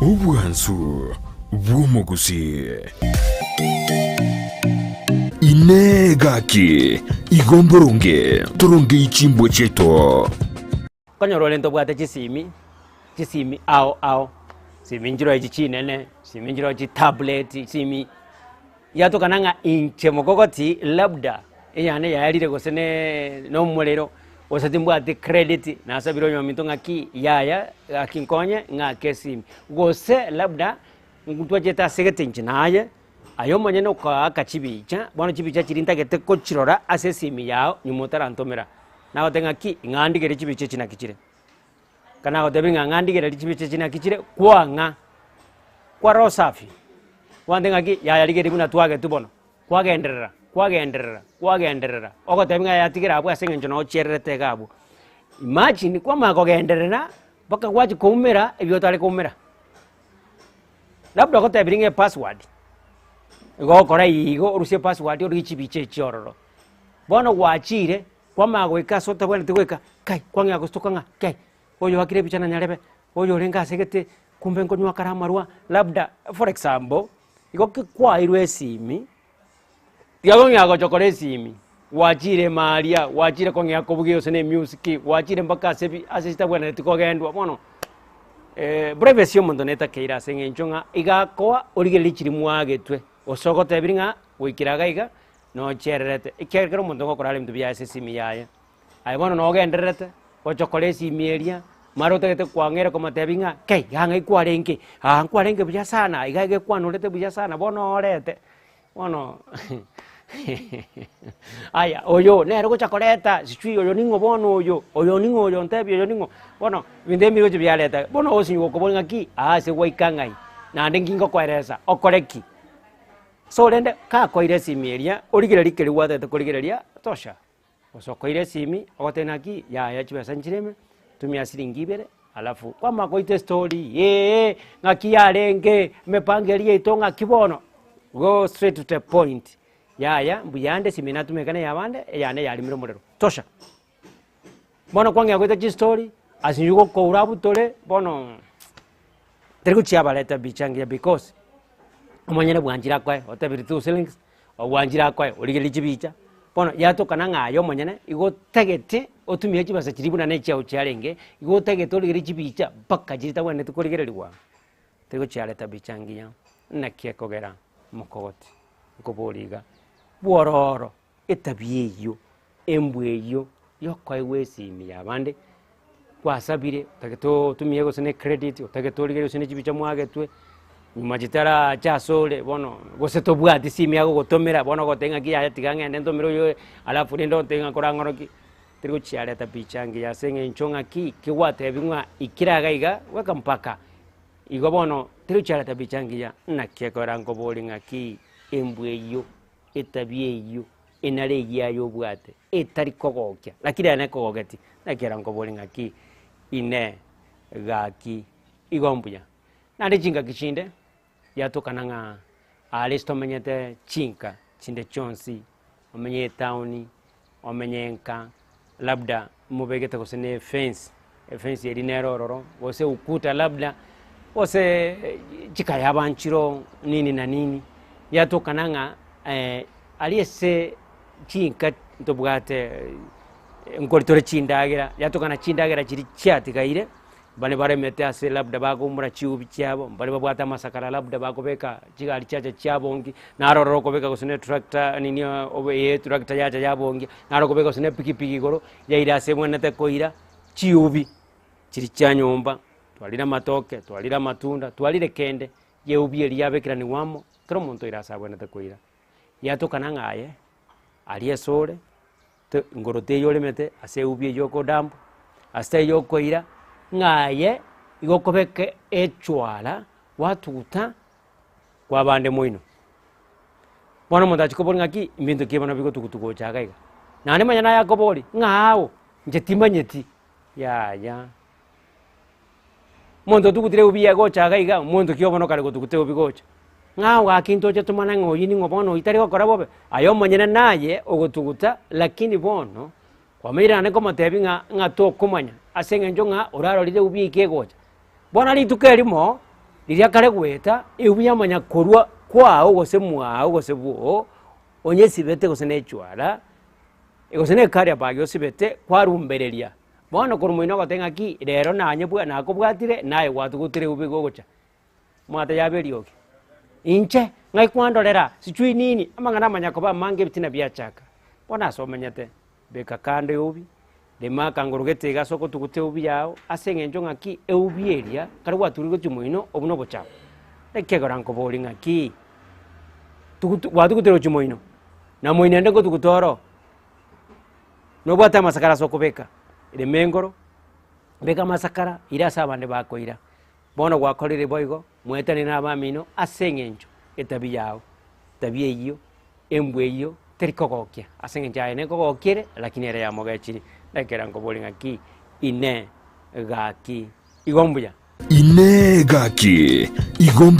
Ubwansu bw'umuguzi inegaki igomboronge turonge ichimbo cheto konyoro lento bwate chisimi ao simi njiro ichi chinene simi njiro ichi tablet simi yato kananga inche mokokoti labda eyane yalire gosene no mulero osatimbwate credit na sabiro nyominto ngaki yaya akinkonye ngake simi gose labda ngutwajeta segetinchi naye ayo manyene kwa kachibicha bono chibicha chirinta gete kochirora ase simi yao nyumotara ntomera nago tengaki ngandi gere chibiche china kichire kana go tebinga ngandi gere chibiche china kichire kwanga kwa rosafi wandengaki yaya ligeri buna twage tubono kwagenderera ogo tebinga yatigira abwa sengenjo no cherrete gabo imagine kwa mago genderera baka kwachi kumera ebyo tale kumera labda ko tebinga password go kora igo urusie password uri chibiche chororo bono gwachire kwa mago ikaso tabwana tikweka kai kwanga gustokanga kai oyo akire bichana nyarebe oyo renga segete kumbe nkonywa karamarwa labda for example igo kwa irwe simi yago nyago chokore simi wachire maria wachire konya kobugio sene music wachire mpaka sebi asista bwana tikogendwa bono brevetio mondoneta keira sengenchonga igakoa origeli chiri mwagetwe osogote ebiringa wikiraga iga no chererete ikerero mondongo korale mtu bya simi yaya ai bono no genderete ochokore simi eria marote gete kwangera ko matebinga kei hanga ikwarenge nkwarenge bya sana igage kwanurete bya sana bono orete bono aya oyo nero gochakoreta sichui oyo ningo bono oyo ningo oyo ntebi oyo ningo bono bindemi goche byaleta bono osinyo ko bonga ki se waikangai na ndengingo kweresa okoreki so lende ka koire simieria origera likeri wate korigereria tosha oso koire simi ogotenaki ya chibesa nchireme tumia silingi ibere alafu kwa makoite story ngaki yarenge mepangeria itonga kibono go straight to the point yaya mbuyande simina tumekane yabande yane yali miro murero tosha bono kwanga goita chi story asinyugo ko urabu tole bono tergu chiaba leta bichangia because omanyere bwanjira kwa otabiritu sellings obwanjira kwa origeli chibicha bono yato kananga ayo manyene igo tegete otumie chibasa chiribuna ne chao charenge igo tegete origeli chibicha paka jirita bwane tukorigererwa tergu chialeta bichangia nakie kogera mukogoti nkoboriga bwororo etabieyo embweyo yokwaiwe simi yabande kwasabire tageto tumie gosene credit tageto origeli gosene chibicha mwagetwe majitara chasole bono gose tobwati simi yago gotomera bono gotenga ki ya tigange ndento miro yo alafu ndo tenga korangoroki trigo chiare ta pichangi ya senge nchonga ki kiwate bingwa ikiraga iga weka mpaka igo bono trigo chiare ta pichangi ya nakie korango bolinga ki embweyo etabieyo enare yayo bwate etari kogokya lakini ane kogoketi nakirango bolinga ki ine gaki igombuya nade jinga kichinde yatokananga alisto menyete chinka chinde chonsi omenye towni omenyenka labda mubegeta kosene fence yeri nerororo wose ukuta labda wose chika yabanchiro nini na nini yatokananga aliese chinka ntobwate nkoritore chindagira yatokana chindagira chiri chati kaire bane bare mete ase labda bago mura chiubi cyabo bane babwata masakara labda bago beka chigali chacha cyabongi naroro ko beka gusene tractor nini obe tractor yacha yabongi naroko beka gusene pikipiki goro yaira ase mwanete koira chiubi chiri cyanyomba twalira matoke twalira matunda twalire kende yeubi eri yabekirani wamo kero muntu irasa bwanete koira yatokana ngaye aliye sore ngorote yole mete ase ubi yoko dambu ase yoko ira ngaye igokobeke echwala watuta kwa bande moino bono mondachi koboringa ki imbintu kibona bigo tukutuko chagaiga nane manyana yakobori ngao njetimanyeti ya mondo tukutire ubiya go chagaiga mondo kiyobono kare gotukute ubigocha ngao akinto je tumana ngoyini ngobono itari gokora bobe ayo manyana naye ogotuguta lakini bono kwa mira ne koma tebinga ngato kumanya asenga njonga oraro lide ubike gocha bona litukeli mo liria kare gweta ebuya manya korwa kwao gose mwao gose buo onye sibete gose nechwara gose ne kare bagyo sibete kwarumbereria bono korumoino gotenga ki rero nanye bwa nakobwatire naye gwatugutire ubigo gocha mwata yaberioke inche ngai kwandorera sichui nini amangana manya koba mange bitina biachaka bona somenyete beka kande ubi de makangorugete gasoko tugute ubi yao asengenjo ngaki eubieria kare gwaturigo chumuino obuno bocha ekegoranko bori ngaki watugutero chumuino na moinende ko tugutoro no bwata masakara soko beka ile mengoro beka masakara ira sabande bakoira bono gwakorire boigo mwetani na bamino asengenjo etabi yao tabia iyo embwe iyo terikogokia asengenja ene kogokire lakini era ya mogachiri lekerango boli ngaki ine gaki igombuya ine gaki igombo